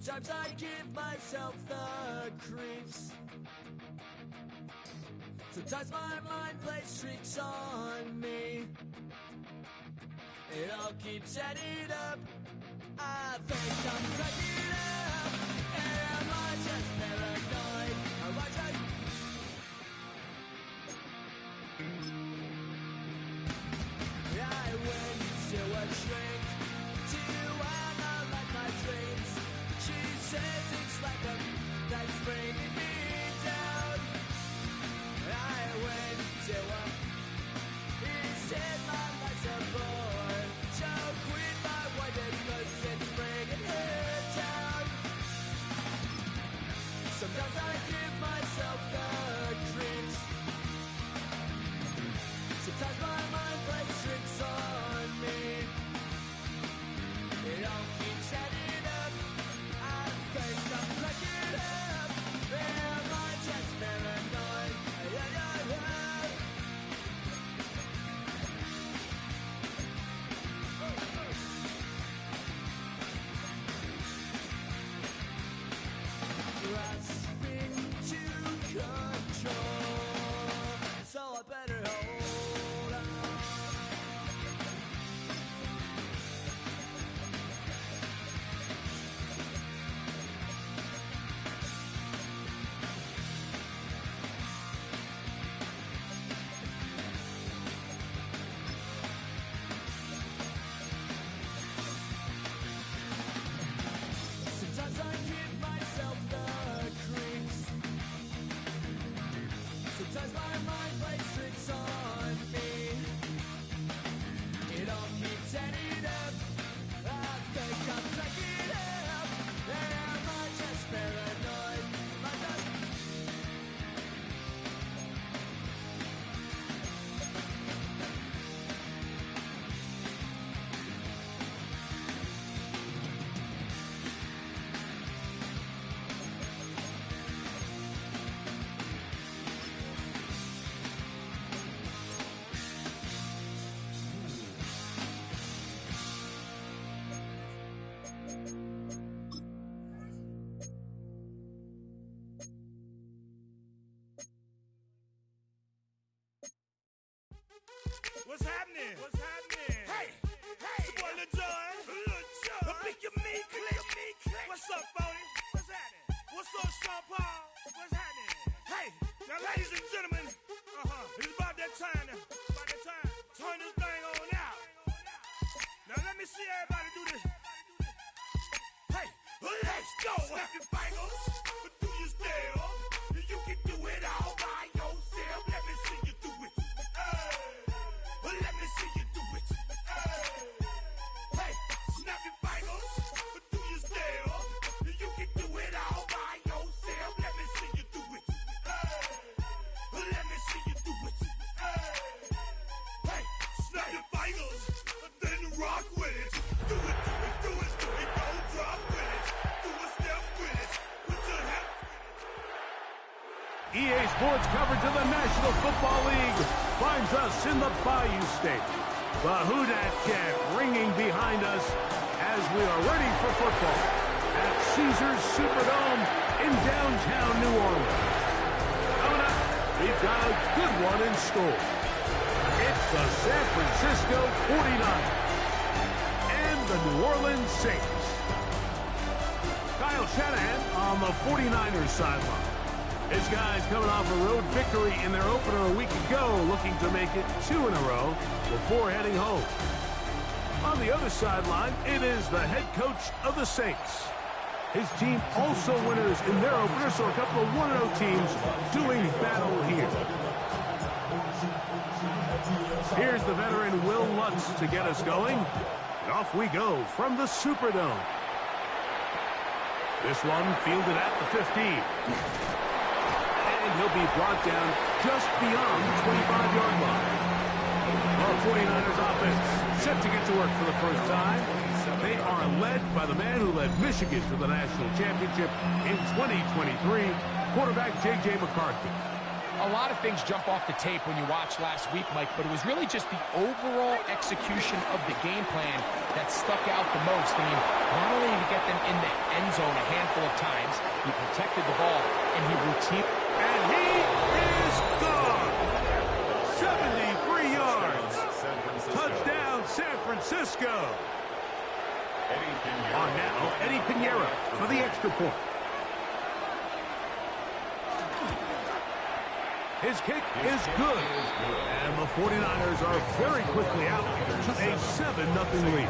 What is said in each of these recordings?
Sometimes I give myself the creeps. Sometimes my mind plays tricks on me. It all keeps adding up. I think I'm cracking up. Am I just paranoid? Am I just... I went to a shrink to analyze my dreams. She says it's like a that's bringing me down. I went to a... He said my life's a bore. So quit my wife because it's bringing her down. Sometimes I give myself the creeps. Sometimes my mind plays tricks on me. It all keeps adding up. I think I'm cracking up. Am I just paranoid? Grasping to control, so I better hold on. Sometimes I give myself the creeps. Sometimes my mind plays tricks on me. It all keeps adding up. I think I'm cracking up. Am I just paranoid? Am I just... What's happening? What's happening? Hey, hey, it's your boy Lil Jon. The Big Your Me Click. What's up, Phony? What's happening? What's up, Sean Paul? What's happening? Hey, now, ladies and gentlemen, it's about that time now. About that time. Turn this thing on out. Now, let me see everybody do this. Hey, let's go. Snap your fingers, but do you still? You can do it all by yourself. Let me see you do it. Let me see you do it. Hey, snap your fingers, but do you still? You can do it all by yourself. Let me see you do it. Let me see you do it. Hey, snap your fingers, then rock with it. Do it, do it, do it, do it. Don't drop with it. Do a step with it. Put your hand. EA Sports coverage of the National Football League finds us in the Bayou State. The Houdat chant ringing behind us as we are ready for football at Caesars Superdome in downtown New Orleans. Coming up, we've got a good one in store. It's the San Francisco 49ers and the New Orleans Saints. Kyle Shanahan on the 49ers sideline. His guys coming off a road victory in their opener a week ago, looking to make it 2 in a row before heading home. On the other sideline, it is the head coach of the Saints. His team also winners in their opener, so a couple of 1-0 teams doing battle here. Here's the veteran Will Lutz to get us going. And off we go from the Superdome. This one fielded at the 15. And he'll be brought down just beyond the 25-yard line. Our 49ers offense set to get to work for the first time. They are led by the man who led Michigan to the national championship in 2023, quarterback J.J. McCarthy. A lot of things jump off the tape when you watch last week, Mike, but it was really just the overall execution of the game plan that stuck out the most. I mean, not only did he get them in the end zone a handful of times, he protected the ball, and he routinely... And he is gone! 73 yards! Touchdown, San Francisco! On now, Eddie Pinheiro for the extra point. His kick is good. And the 49ers are very quickly out to a 7-0 lead.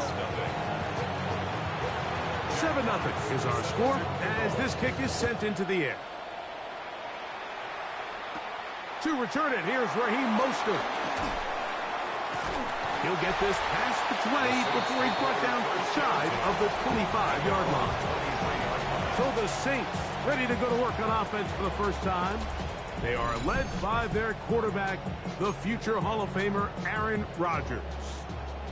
7-0 is our score as this kick is sent into the air. To return it, here's Raheem Mostert. He'll get this past the 20 before he's brought down shy of the 25-yard line. So the Saints ready to go to work on offense for the first time. They are led by their quarterback, the future Hall of Famer, Aaron Rodgers.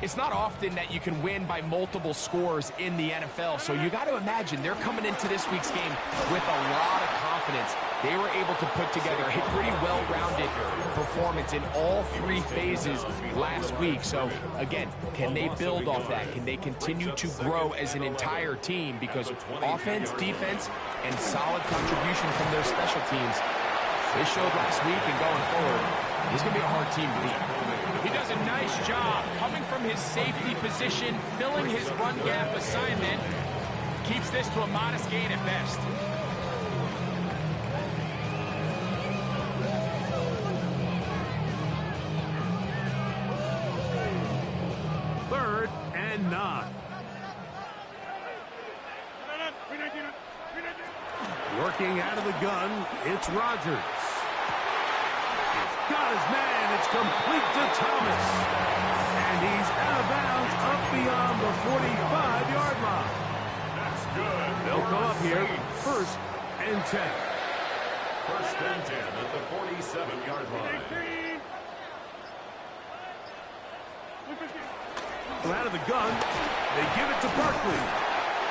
It's not often that you can win by multiple scores in the NFL, so you got to imagine they're coming into this week's game with a lot of confidence. They were able to put together a pretty well-rounded performance in all three phases last week. So, again, can they build off that? Can they continue to grow as an entire team? Because offense, defense, and solid contribution from their special teams, they showed last week and going forward, it's going to be a hard team to beat. He does a nice job coming from his safety position, filling his run gap assignment. Keeps this to a modest gain at best. Third and 9. Working out of the gun, it's Rodgers. He's got his man. It's complete to Thomas. And he's out of bounds up beyond the 45-yard line. That's good. They'll come up here, first and 10. First and 10 at the 47-yard line. Out of the gun, they give it to Barkley.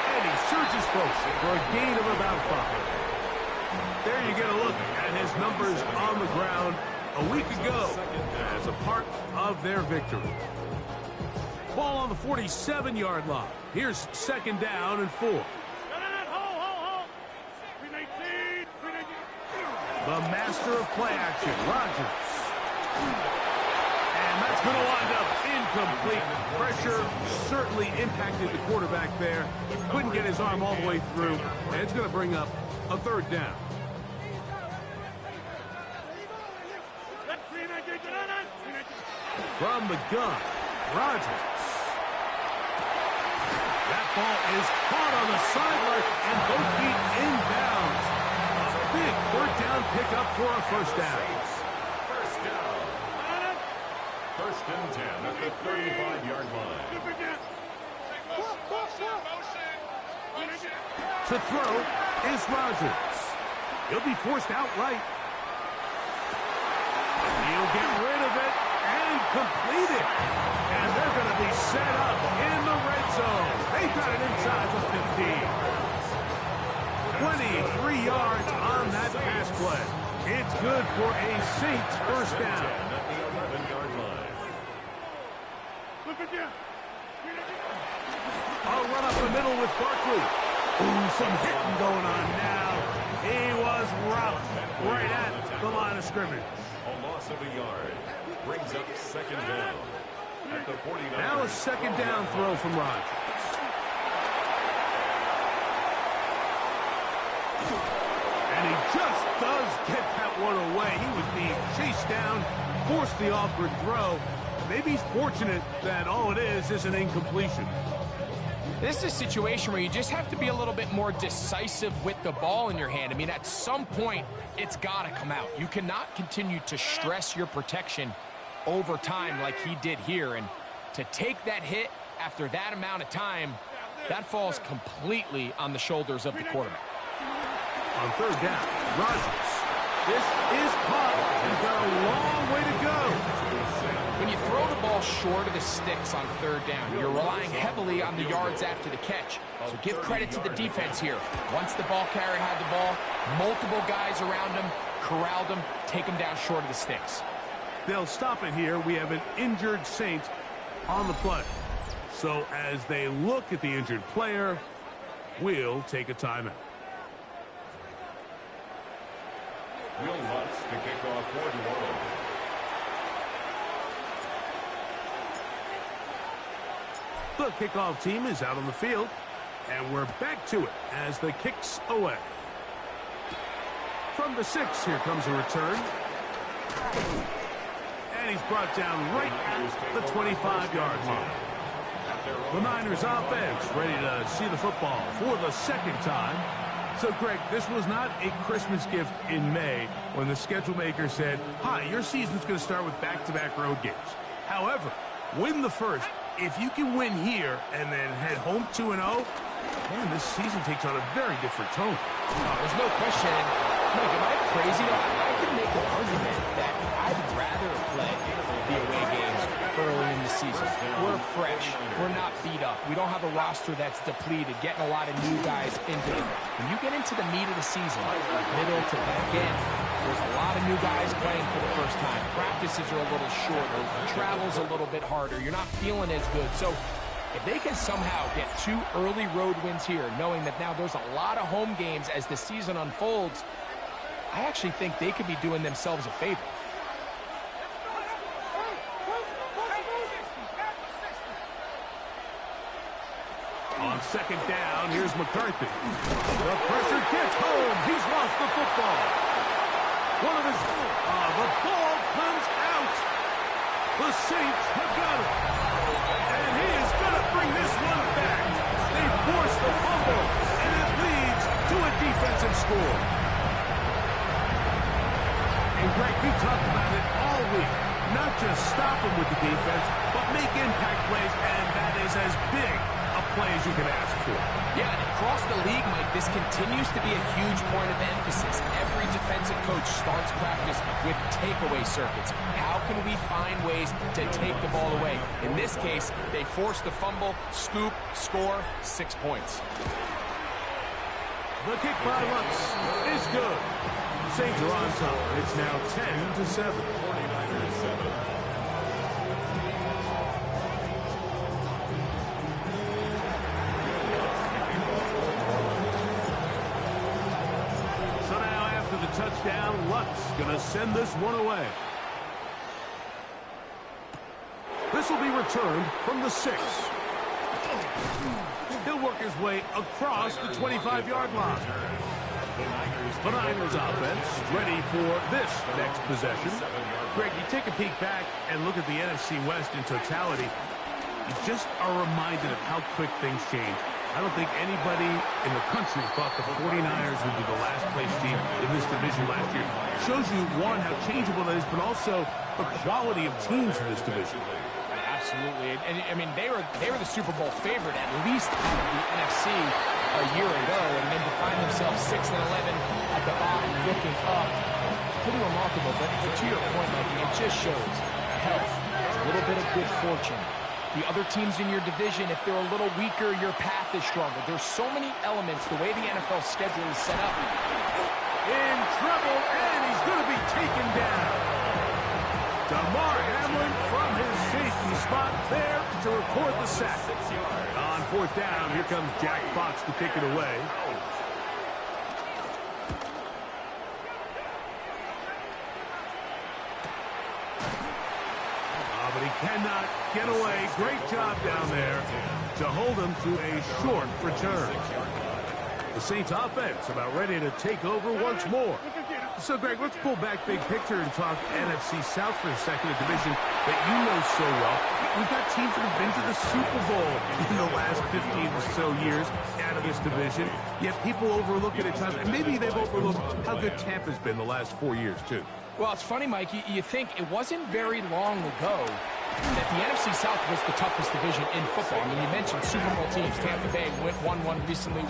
And he surges folks for a gain of about 5. There you get a look at his numbers on the ground a week ago as a part of their victory. Ball on the 47-yard line. Here's second down and 4. The master of play action, Rodgers. And that's going to wind up incomplete. Pressure certainly impacted the quarterback there. Couldn't get his arm all the way through. And it's going to bring up a third down. From the gun, Rodgers. That ball is caught on the sideline and both feet inbounds. A big third down pickup for a first down. First down. First and 10 at the 35-yard line. To throw is Rodgers. He'll be forced outright. He'll get rid of it and complete it. And they're going to be set up in the red zone. They've got it inside the 15. 23 yards on that pass play. It's good for a Saints first down. At the 11-yard line. I'll run up the middle with Barkley. Ooh, some hitting going on now. He was rocked right at the line of scrimmage. A loss of a yard. Brings up second down. At the 49. Now a second down throw from Rodgers. And he just does get that one away. He was being chased down, forced the awkward throw. Maybe he's fortunate that all it is an incompletion. This is a situation where you just have to be a little bit more decisive with the ball in your hand. I mean, at some point, it's got to come out. You cannot continue to stress your protection over time like he did here. And to take that hit after that amount of time, that falls completely on the shoulders of the quarterback. On third down, Rodgers. This is caught. He's got a long way to go. When you throw the ball short of the sticks on third down, you're relying heavily on the yards after the catch. So give credit to the defense here. Once the ball carrier had the ball, multiple guys around him, corralled him, take him down short of the sticks. They'll stop it here. We have an injured Saint on the play. So as they look at the injured player, we'll take a timeout. Will Lutz to kick off for New Orleans. The kickoff team is out on the field, and we're back to it as the kick's away. From the 6, here comes a return. And he's brought down right at the 25-yard line. The Niners offense ready to see the football for the second time. So, Greg, this was not a Christmas gift in May when the schedule maker said, hi, your season's going to start with back-to-back road games. However, win the first. If you can win here and then head home 2-0, man, this season takes on a very different tone. There's no question. Mike, am I crazy? I could make an argument that I'd rather play the away games early in the season. We're fresh. We're not beat up. We don't have a roster that's depleted, getting a lot of new guys into it. When you get into the meat of the season, middle to back end, there's a lot of new guys playing for the first time. Practices are a little shorter. Travel's a little bit harder. You're not feeling as good. So if they can somehow get 2 early road wins here, knowing that now there's a lot of home games as the season unfolds, I actually think they could be doing themselves a favor. On second down, here's McCarthy. The pressure gets home. He's lost the football. The ball comes out. The Saints have got it. And he is going to bring this one back. They force the fumble, and it leads to a defensive score. And Greg, we talked about it all week. Not just stop him with the defense, but make impact plays, and that is as big a play as you can ask for. Yeah, and across the league, Mike, this continues to be a huge point of emphasis. Every defensive coach starts practice with takeaway circuits. How can we find ways to take the ball away? In this case, they force the fumble, scoop, score, 6 points. The kick by Lutz is good. Saints are on top. It's now 10-7. 49ers 7. So now after the touchdown, Lutz going to send this one away. This will be returned from the 6. He'll work his way across the 25-yard line. The Niners offense ready for this next possession. Greg, you take a peek back and look at the NFC West in totality. You just are reminded of how quick things change. I don't think anybody in the country thought the 49ers would be the last place team in this division last year. Shows you, one, how changeable it is, but also the quality of teams in this division. Absolutely. And I mean, they were the Super Bowl favorite, at least out of the NFC a year ago, and then to find themselves 6-11 at the bottom, looking up. It's pretty remarkable, but to your point, Mike, it just shows health, a little bit of good fortune. The other teams in your division, if they're a little weaker, your path is stronger. There's so many elements, the way the NFL schedule is set up. In trouble, and he's going to be taken down. DeMar Hamlin from his safety spot there to record the sack. On 4th down, here comes Jack Fox to kick it away. But he cannot get away. Great job down there to hold him to a short return. The Saints offense about ready to take over once more. So, Greg, let's pull back big picture and talk NFC South for a second, a division that you know so well. We've got teams that have been to the Super Bowl in the last 15 or so years out of this division, yet people overlook it at times, and maybe they've overlooked how good Tampa's been the last 4 years, too. Well, it's funny, Mike, you think it wasn't very long ago that the NFC South was the toughest division in football. I mean, you mentioned Super Bowl teams. Tampa Bay won one recently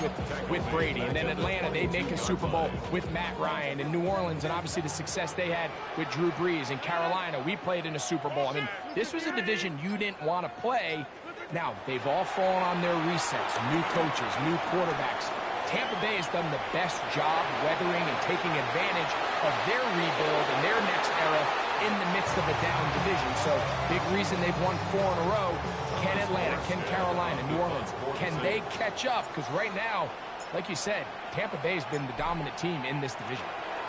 with Brady. And then Atlanta, they make a Super Bowl with Matt Ryan. And New Orleans, and obviously the success they had with Drew Brees. And Carolina, we played in a Super Bowl. I mean, this was a division you didn't want to play. Now, they've all fallen on their resets. New coaches, new quarterbacks. Tampa Bay has done the best job weathering and taking advantage of their rebuild and their next era in the midst of a down division. So, big reason they've won 4 in a row. Can Atlanta, can Carolina, New Orleans, can they catch up? Because right now, like you said, Tampa Bay has been the dominant team in this division.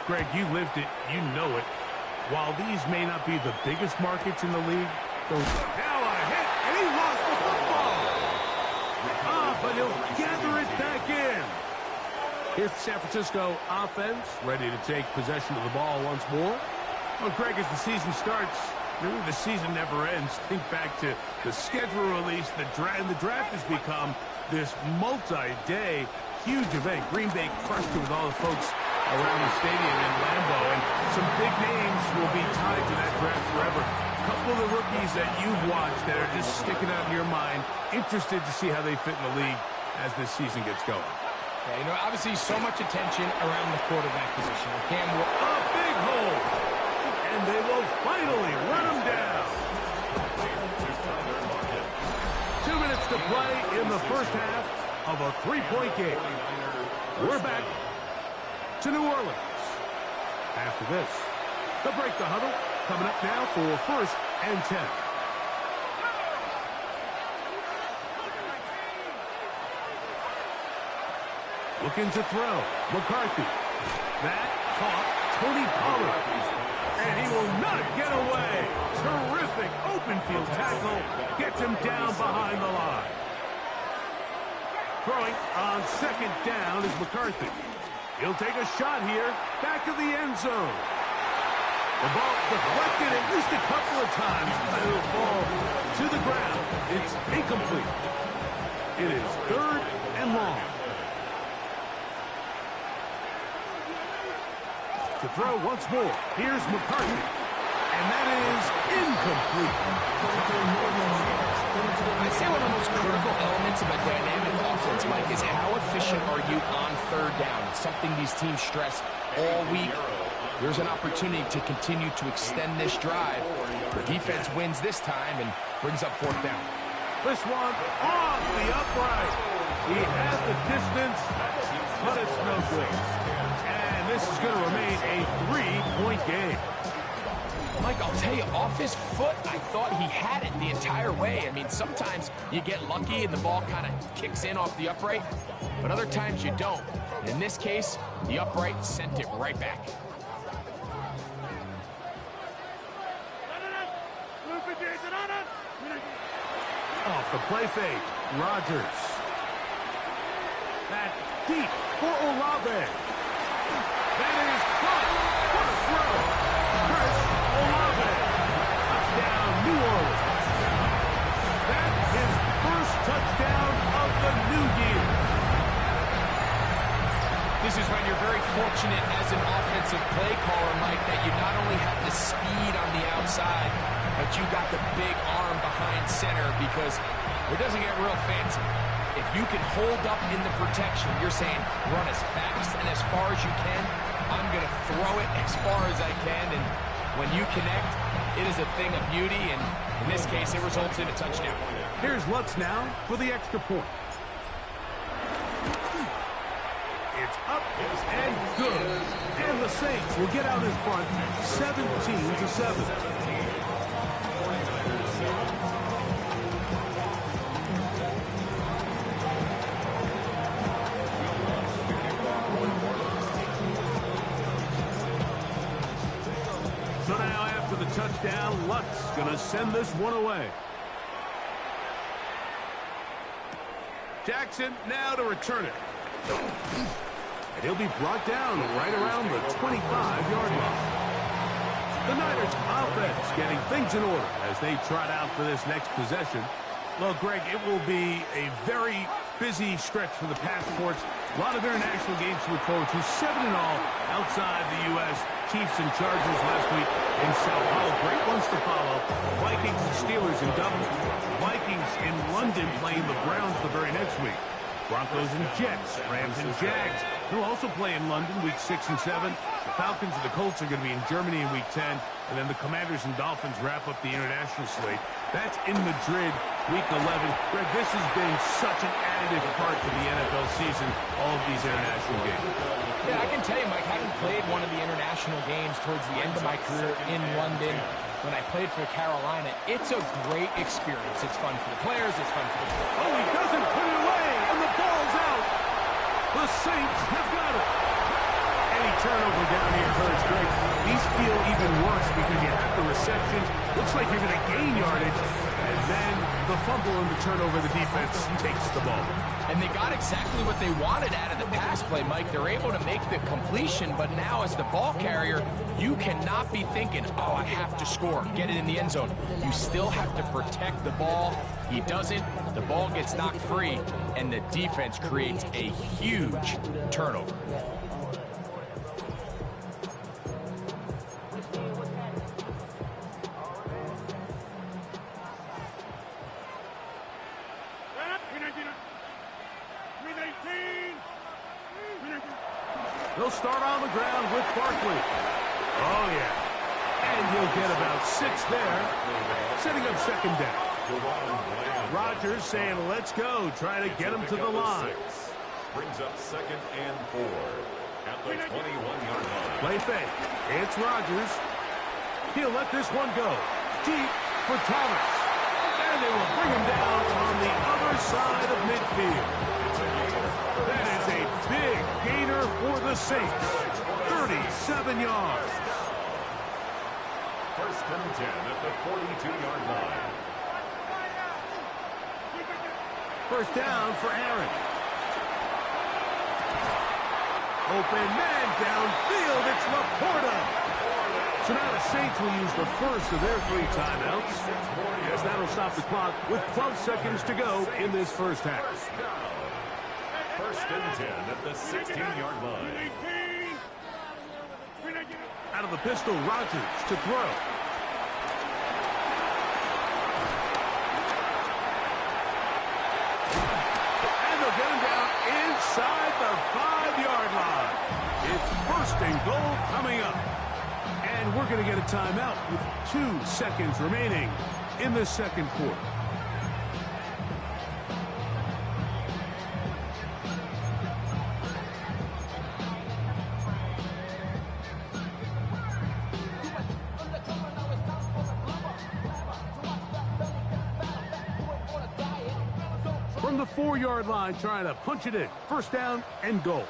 Greg, you lived it, you know it. While these may not be the biggest markets in the league, now a hit, and he lost the football. But he'll gather it back in. Here's the San Francisco offense, ready to take possession of the ball once more. Well, Greg, as the season starts, really the season never ends. Think back to the schedule release, the draft has become this multi-day huge event. Green Bay crushed it with all the folks around the stadium in Lambeau, and some big names will be tied to that draft forever. A couple of the rookies that you've watched that are just sticking out in your mind, interested to see how they fit in the league as this season gets going. Yeah, you know, obviously so much attention around the quarterback position. A big hole, and they will finally run him down. 2 minutes to play in the first half of a 3-point game. We're back to New Orleans. After this, they'll break the huddle. Coming up now for 1st and 10. Looking to throw. McCarthy. That caught Tony Pollard. And he will not get away. Terrific open field tackle. Gets him down behind the line. Throwing on 2nd down is McCarthy. He'll take a shot here. Back of the end zone. The ball deflected at least a couple of times. But it'll fall to the ground. It's incomplete. It is 3rd and long. To throw once more. Here's McCarthy. And that is incomplete. I'd say one of the most critical elements of a dynamic offense, Mike, is how efficient are you on 3rd down. It's something these teams stress all week. There's an opportunity to continue to extend this drive. The defense wins this time and brings up 4th down. This one off the upright. He had the distance, but it's no good. And this is going to remain a 3-point game. Mike, I'll tell you, off his foot, I thought he had it the entire way. I mean, sometimes you get lucky and the ball kind of kicks in off the upright, but other times you don't. In this case, the upright sent it right back. Off the play fake, Rodgers. That deep for Olave. That is caught. What a throw. Chris Olave. Touchdown, New Orleans. That is first touchdown of the new year. This is when you're very fortunate as an offensive play caller, Mike, that you not only have the speed on the outside, but you got the big arm behind center, because it doesn't get real fancy. If you can hold up in the protection, you're saying run as fast and as far as you can. I'm going to throw it as far as I can, and when you connect, it is a thing of beauty, and in this case, it results in a touchdown. Here's Lutz now for the extra point. It's up and good. And the Saints will get out in front 17-7. So now after the touchdown, Lutz going to send this one away. Jackson now to return it. And he'll be brought down right around the 25-yard line. The Niners offense getting things in order as they trot out for this next possession. Well, Greg, it will be a very busy stretch for the passports. A lot of international games to look forward to. 7-0 outside the U.S. Chiefs and Chargers last week in Sao Paulo. Great ones to follow. Vikings and Steelers in Dublin. Vikings in London playing the Browns the very next week. Broncos and Jets, Rams and Jags. They'll also play in London week 6 and 7. The Falcons and the Colts are going to be in Germany in week 10. And then the Commanders and Dolphins wrap up the international slate. That's in Madrid week 11. Greg, this has been such an additive part to the NFL season, all of these international games. Yeah, I can tell you, Mike, having played one of the international games towards the end of my career in London, when I played for Carolina, it's a great experience. It's fun for the players, it's fun for the... Oh, he doesn't put it away, and the ball's out. The Saints have got it. Any turnover down here hurts, Greg. These feel even worse because you have the reception. Looks like you're going to gain yardage, and then the fumble and the turnover, the defense takes the ball. And they got exactly what they wanted out of the pass play, Mike. They're able to make the completion, but now as the ball carrier, you cannot be thinking, oh, I have to score, get it in the end zone. You still have to protect the ball. He doesn't. The ball gets knocked free, and the defense creates a huge turnover. He'll start on the ground with Barkley. Oh, yeah. And he'll get about 6 there, setting up second down. Rodgers saying, let's go, try to get him to the line. Brings up 2nd and 4 at the 21-yard line. Play fake. It's Rodgers. He'll let this one go. Deep for Thomas. And they will bring him down on the other side of midfield. That is a big gainer for the Saints. 37 yards. 1st and 10 at the 42-yard line. First down for Aaron. Open man downfield. It's Laporta. So now the Saints will use the first of their 3 timeouts, as that'll stop the clock with 12 seconds to go in this first half. 1st and 10 at the 16-yard line. Out of the pistol, Rodgers to throw. And they'll get him down inside the 5-yard line. It's 1st and goal coming up. And we're going to get a timeout with 2 seconds remaining in the second quarter. From the 4-yard line, trying to punch it in. First down and goal.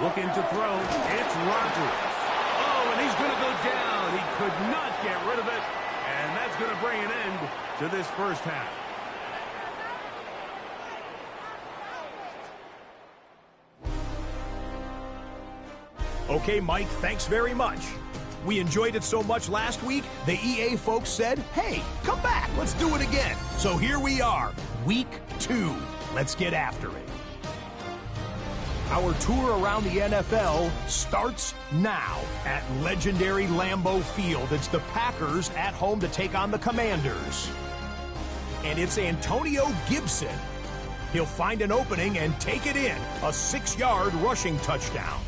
Looking to throw. It's Rodgers. Oh, and he's going to go down. He could not get rid of it. And that's going to bring an end to this first half. Okay, Mike, thanks very much. We enjoyed it so much last week, the EA folks said, hey, come back, let's do it again. So here we are, week 2. Let's get after it. Our tour around the NFL starts now at legendary Lambeau Field. It's the Packers at home to take on the Commanders. And it's Antonio Gibson. He'll find an opening and take it in, a 6-yard rushing touchdown.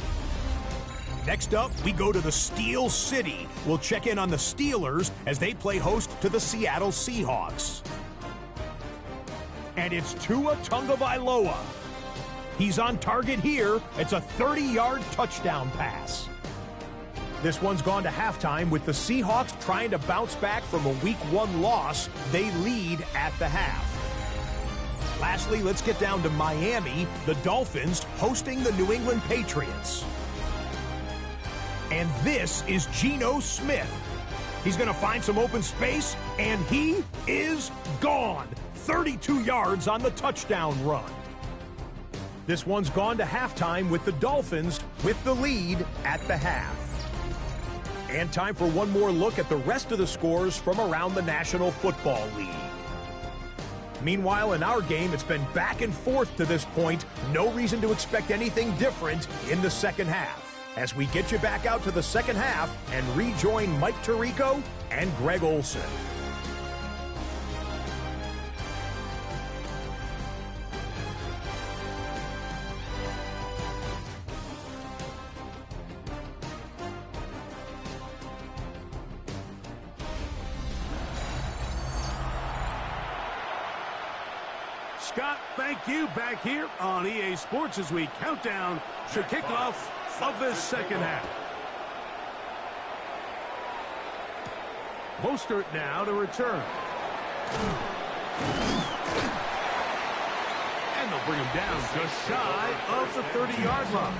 Next up, we go to the Steel City. We'll check in on the Steelers as they play host to the Seattle Seahawks. And it's Tua Tagovailoa. He's on target here. It's a 30-yard touchdown pass. This one's gone to halftime with the Seahawks trying to bounce back from a Week 1 loss. They lead at the half. Lastly, let's get down to Miami. The Dolphins hosting the New England Patriots. And this is Geno Smith. He's going to find some open space, and he is gone. 32 yards on the touchdown run. This one's gone to halftime with the Dolphins with the lead at the half. And time for one more look at the rest of the scores from around the National Football League. Meanwhile, in our game, it's been back and forth to this point. No reason to expect anything different in the second half, as we get you back out to the second half and rejoin Mike Tirico and Greg Olson. Scott, thank you. Back here on EA Sports as we count down to kickoff of this second half. Mostert now to return. And they'll bring him down just shy of the 30-yard line.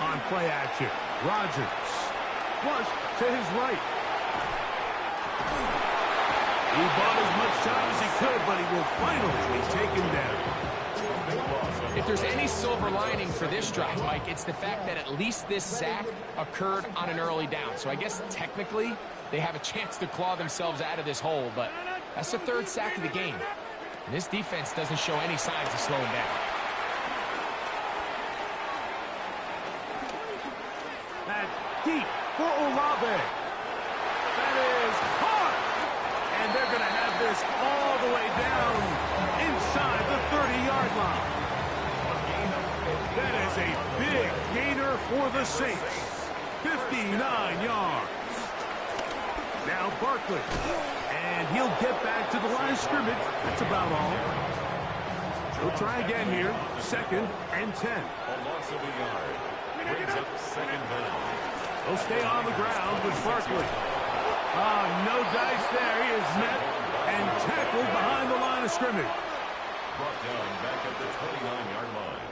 On play action, Rodgers flush to his right. He bought as much time as he could, but he will finally be taken down. If there's any silver lining for this drive, Mike, it's the fact that at least this sack occurred on an early down. So I guess technically they have a chance to claw themselves out of this hole, but that's the third sack of the game. And this defense doesn't show any signs of slowing down. That's deep for Olave. That is hard. And they're going to have this all the way down inside the 30-yard line. That is a big gainer for the Saints. 59 yards. Now Barkley. And he'll get back to the line of scrimmage. That's about all. We'll try again here. 2nd and 10. A loss of a yard. Brings up 2nd down. He'll stay on the ground with Barkley. No dice there. He is met and tackled behind the line of scrimmage. Brought down back at the 29-yard line.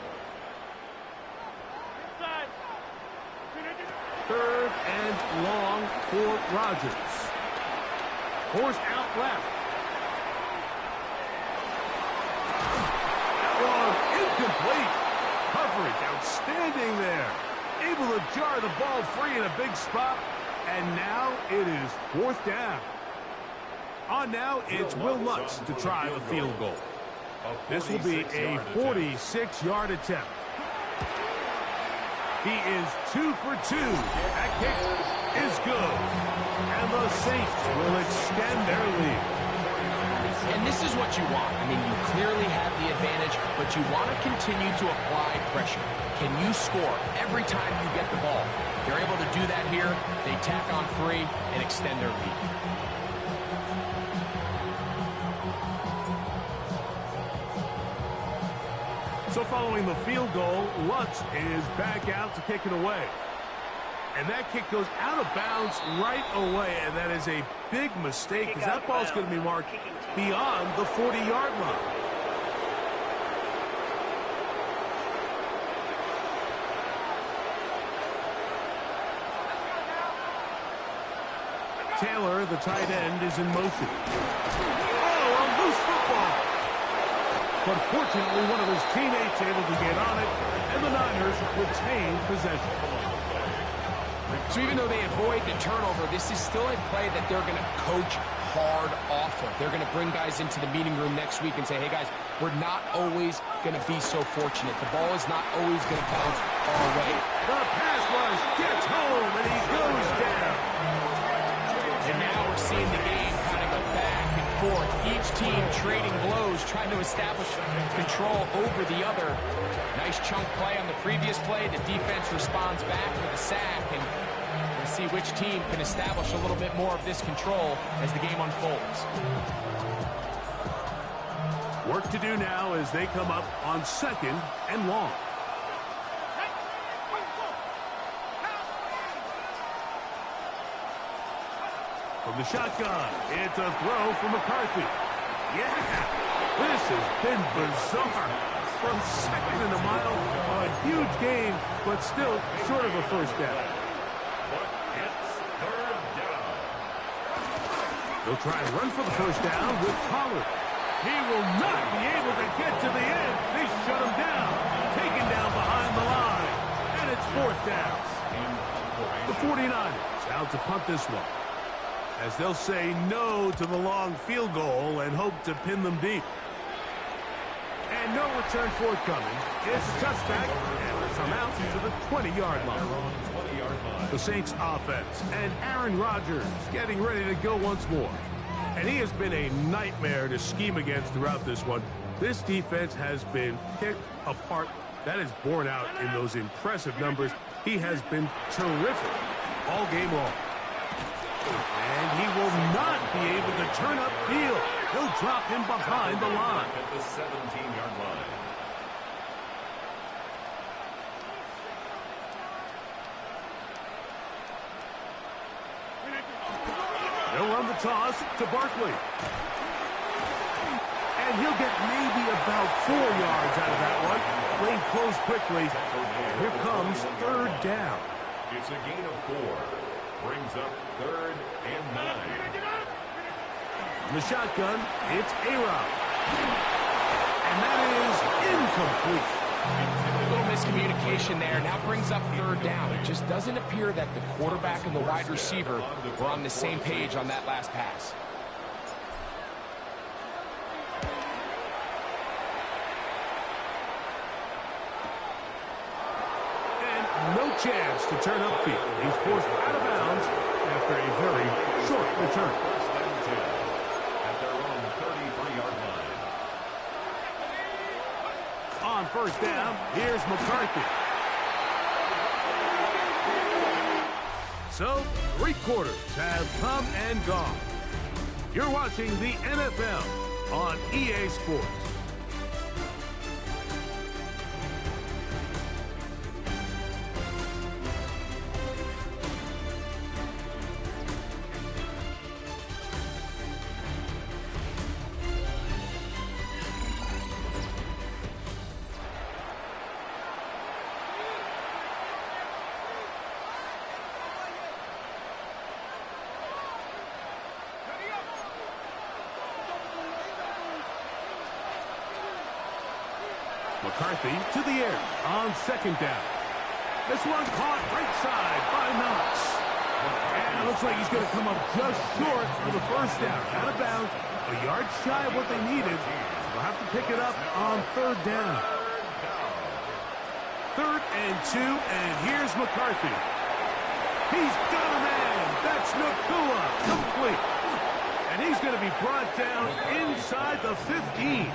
3rd and long for Rodgers. Forced out left. That one incomplete. Coverage outstanding there. Able to jar the ball free in a big spot. And now it is 4th down. On now, it's Will Lutz to try the field goal. This will be a 46-yard attempt. He is 2 for 2. That kick is good. And the Saints will extend their lead. And this is what you want. I mean, you clearly have the advantage, but you want to continue to apply pressure. Can you score every time you get the ball? They're able to do that here. They tack on 3 and extend their lead. So following the field goal, Lutz is back out to kick it away. And that kick goes out of bounds right away, and that is a big mistake because that ball's going to be marked beyond the 40-yard line. Taylor, the tight end, is in motion. Oh, a loose football. But fortunately, one of his teammates able to get on it, and the Niners retain possession. So even though they avoid the turnover, this is still a play that they're going to coach hard off of. They're going to bring guys into the meeting room next week and say, hey, guys, we're not always going to be so fortunate. The ball is not always going to bounce our way. The pass rush gets home, and he goes down. And now we're seeing the game kind of go back and forth. Each team trading blows, trying to establish control over the other. Nice chunk play on the previous play. The defense responds back with a sack, and we'll see which team can establish a little bit more of this control as the game unfolds. Work to do now as they come up on 2nd and long. From the shotgun, it's a throw from McCarthy. Yeah, this has been bizarre. From 2nd and a mile, a huge gain, but still short of a first down. But it's 3rd down. They'll try and run for the first down with Pollard. He will not be able to get to the end. They shut him down. Taken down behind the line. And it's 4th down. The 49ers out to punt this one, as they'll say no to the long field goal and hope to pin them deep. And And no return forthcoming. It's a touchback, and it's come out to the 20-yard line. The Saints offense and Aaron Rodgers getting ready to go once more. And he has been a nightmare to scheme against throughout this one. This defense has been picked apart. That is borne out in those impressive numbers. He has been terrific all game long. And he will not be able to turn upfield. He'll drop him behind the line. At the 17-yard line. They'll run the toss to Barkley. And he'll get maybe about 4 yards out of that one. Lane closed quickly. And here comes third down. It's a gain of 4. Brings up 3rd and 9. In the shotgun, it's A-Rob. And that is incomplete. A little miscommunication there. Now brings up third down. It just doesn't appear that the quarterback and the wide receiver were on the same page on that last pass. And no chance to turn upfield. He's forced out of bounds after a very short return. First and 10 at their own 33-yard line. On first down, here's McCarthy. So, 3 quarters have come and gone. You're watching the NFL on EA Sports. McCarthy to the air on second down. This one caught right side by Knox. And it looks like he's going to come up just short of the first down. Out of bounds, a yard shy of what they needed. They'll have to pick it up on third down. 3rd and 2, and here's McCarthy. He's got a man. That's Nakua. Complete. And he's going to be brought down inside the 15.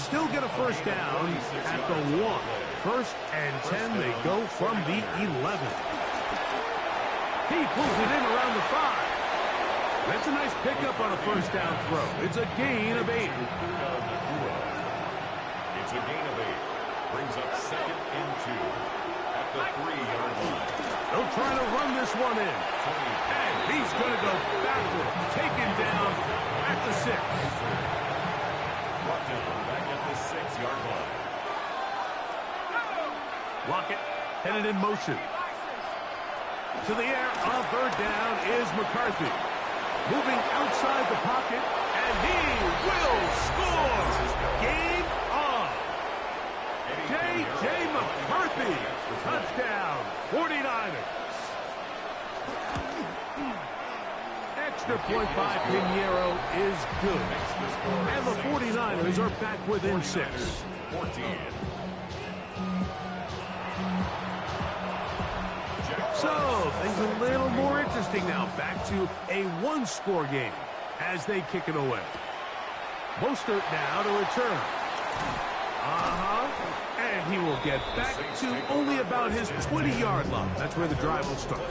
Still get a first down at the 1. 1st and 10, they go from the 11. He pulls it in around the 5. That's a nice pickup on a first down throw. It's a gain of 8. It's a gain of 8. Brings up 2nd and 2 at the 3-yard line. They'll try to run this one in. And he's going to go backward. Taken down at the 6. Brought down back at the 6-yard line. Lockett headed in motion. To the air on third down is McCarthy. Moving outside the pocket, and he will score. Game on. J.J. McCarthy. Touchdown, 49ers. Extra point by Pinheiro is good. And the 49ers are back within 6. 14. So, things a little more interesting now. Back to a 1-score game as they kick it away. Mostert now to return. And he will get back to only about his 20-yard line. That's where the drive will start.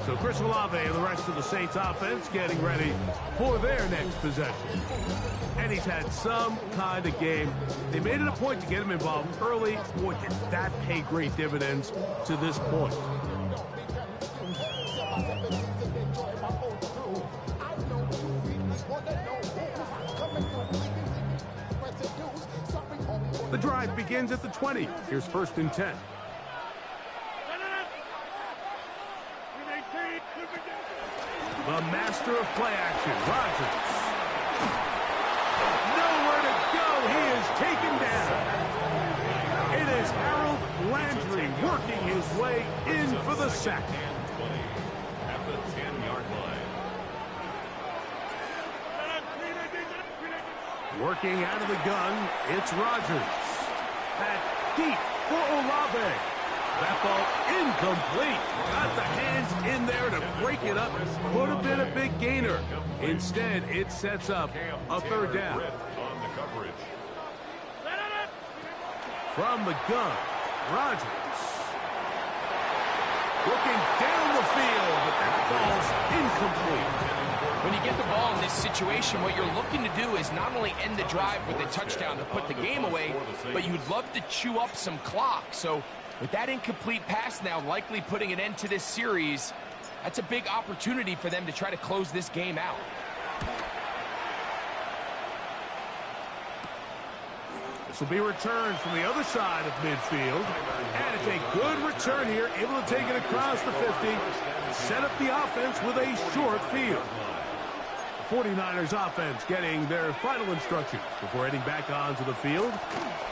So Chris Olave and the rest of the Saints offense getting ready for their next possession. And he's had some kind of game. They made it a point to get him involved early. Boy, did that pay great dividends to this point. The drive begins at the 20. Here's 1st and 10. The master of play action, Rodgers. Nowhere to go. He is taken down. It is Harold Landry working his way in for the sack. At the 10-yard line. Working out of the gun, it's Rodgers. Back deep for Olave. That ball incomplete. Got the hands in there to break it up. Could have been a big gainer. Instead, it sets up a third down. From the gun, Rodgers. Looking down the field, but that ball's incomplete. When you get the ball in this situation, what you're looking to do is not only end the drive with a touchdown to put the game away, but you'd love to chew up some clock. So with that incomplete pass now likely putting an end to this series, that's a big opportunity for them to try to close this game out. This will be returned from the other side of midfield. And it's a good return here, able to take it across the 50. Set up the offense with a short field. 49ers offense getting their final instructions before heading back onto the field.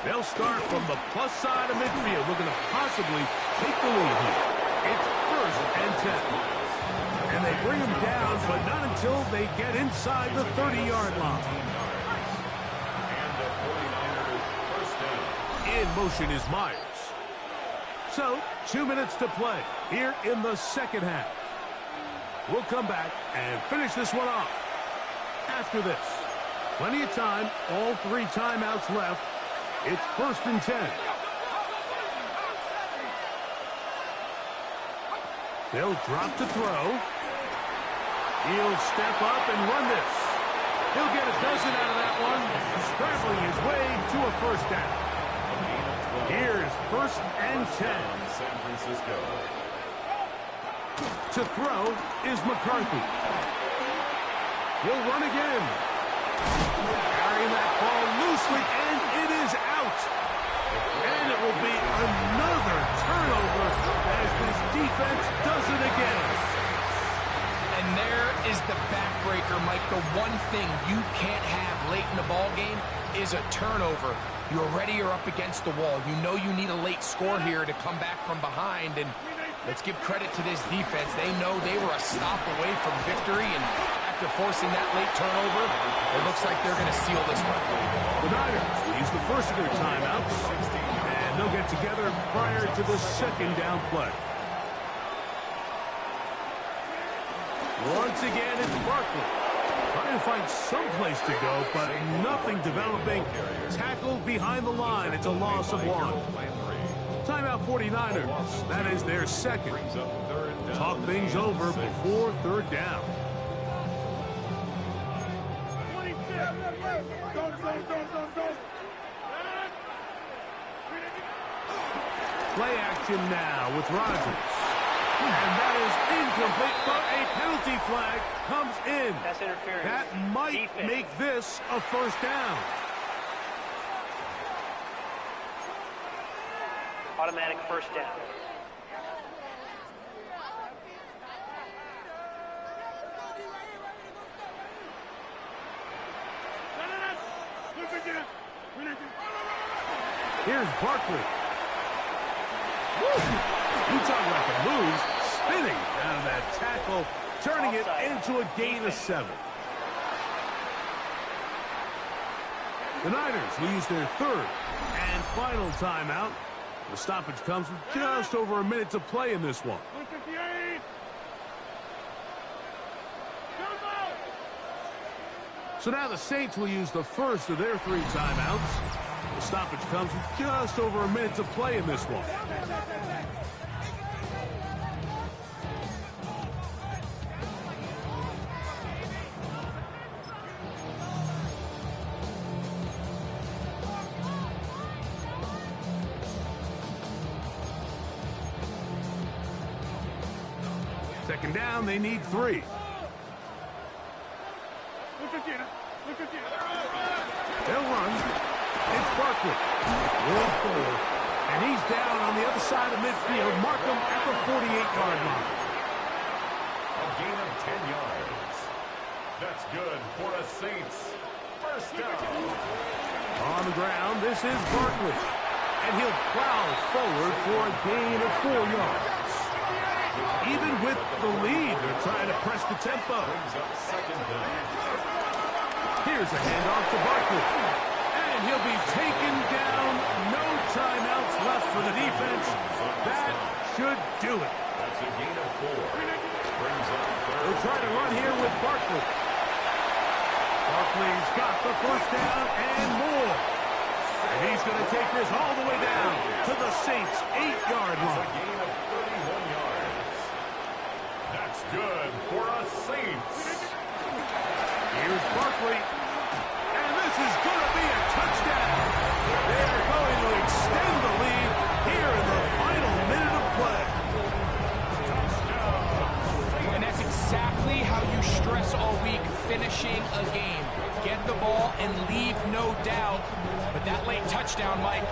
They'll start from the plus side of midfield, looking to possibly take the lead here. It's 1st and 10. And they bring them down, but not until they get inside the 30-yard line. In motion is Myers. So, 2 minutes to play here in the second half. We'll come back and finish this one off. After this, plenty of time, all 3 timeouts left. It's 1st and 10. They'll drop to throw. He'll step up and run this. He'll get a dozen out of that one, scrambling his way to a 1st down. Here's 1st and 10. San Francisco. To throw is McCarthy. He'll run again. Carrying that ball loosely, and it is out. And it will be another turnover as this defense does it again. And there is the backbreaker, Mike. The one thing you can't have late in the ball game is a turnover. You already are up against the wall. You know you need a late score here to come back from behind. And let's give credit to this defense. They know they were a stop away from victory. And after forcing that late turnover, it looks like they're going to seal this one. The Niners will use the first of their timeouts. And they'll get together prior to the 2nd down play. Once again, it's Barkley. Trying to find some place to go, but nothing developing. Tackled behind the line. It's a loss of 1. Timeout 49ers. That is their 2nd. Talk things over before 3rd down. Play action now with Rodgers. And that is incomplete, but a penalty flag comes in. That's interference. That might make this a 1st down. Automatic 1st down. Here's Barkley. You talk about the moves, spinning out of that tackle, turning it into a gain of 7. The Niners will use their 3rd and final timeout. The stoppage comes with just over a minute to play in this one. So now the Saints will use the first of their 3 timeouts. The stoppage comes with just over a minute to play in this one. Second down, they need 3. They'll run. It's Barkley. Roll forward. And he's down on the other side of midfield. Mark him at the 48-yard line. A gain of 10 yards. That's good for a Saints 1st down. On the ground, this is Barkley. And he'll plow forward for a gain of 4 yards. Even with the lead, they're trying to press the tempo. Brings up 2nd down. Here's Here's a handoff to Barkley. And he'll be taken down. No timeouts left for the defense. That should do it. That's a gain of 4. Brings up third. We'll try to run here with Barkley. Barkley's got the first down and more. And he's going to take this all the way down to the Saints' 8-yard That's a line. gain of 31 yards. That's good for a Saints. Here's Barkley. And this is going to be a touchdown. They're going to extend the lead here in the final minute of play. And that's exactly how you stress all week, finishing a game. Get the ball and leave no doubt. But that late touchdown, Mike,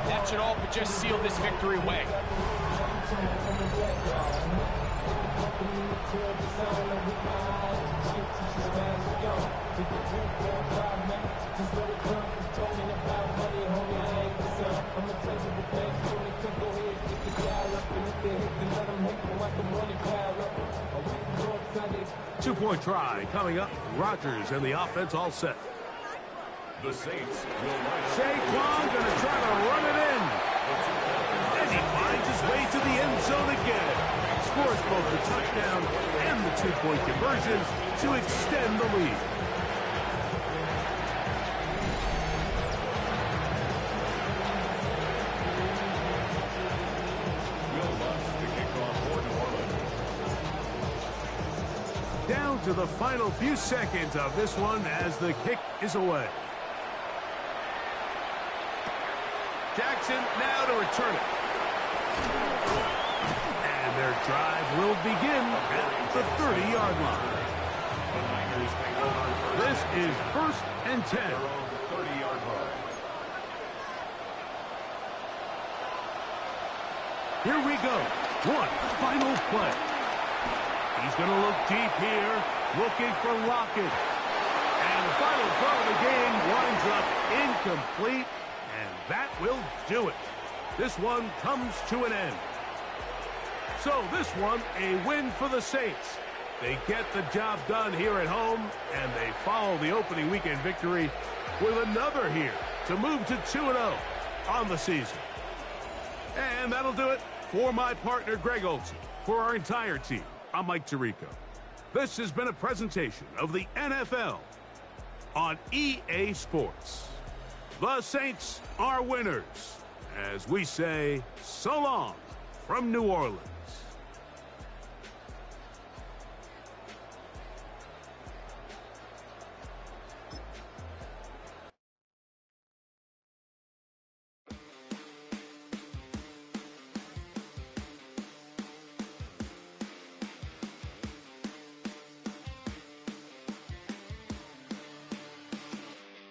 that should all but just seal this victory away. Two-point try coming up. Rodgers and the offense all set. The Saints will line up. Saquon going to try to run it in. And he finds his way to the end zone again. Scores both the touchdown and the two-point conversion to extend the lead. Will Lutz to kick off for New Orleans. Down to the final few seconds of this one as the kick is away. Jackson now to return it. And their drive will begin at the 30-yard line. The Niners take over first. This is 1st and 10. Their own 30-yard line. Here we go. One final play. He's going to look deep here, looking for Lockett. And the final throw of the game winds up incomplete, and that will do it. This one comes to an end. So this one, a win for the Saints. They get the job done here at home, and they follow the opening weekend victory with another here to move to 2-0 on the season. And that'll do it for my partner, Greg Olson. For our entire team, I'm Mike Tirico. This has been a presentation of the NFL on EA Sports. The Saints are winners, as we say so long from New Orleans.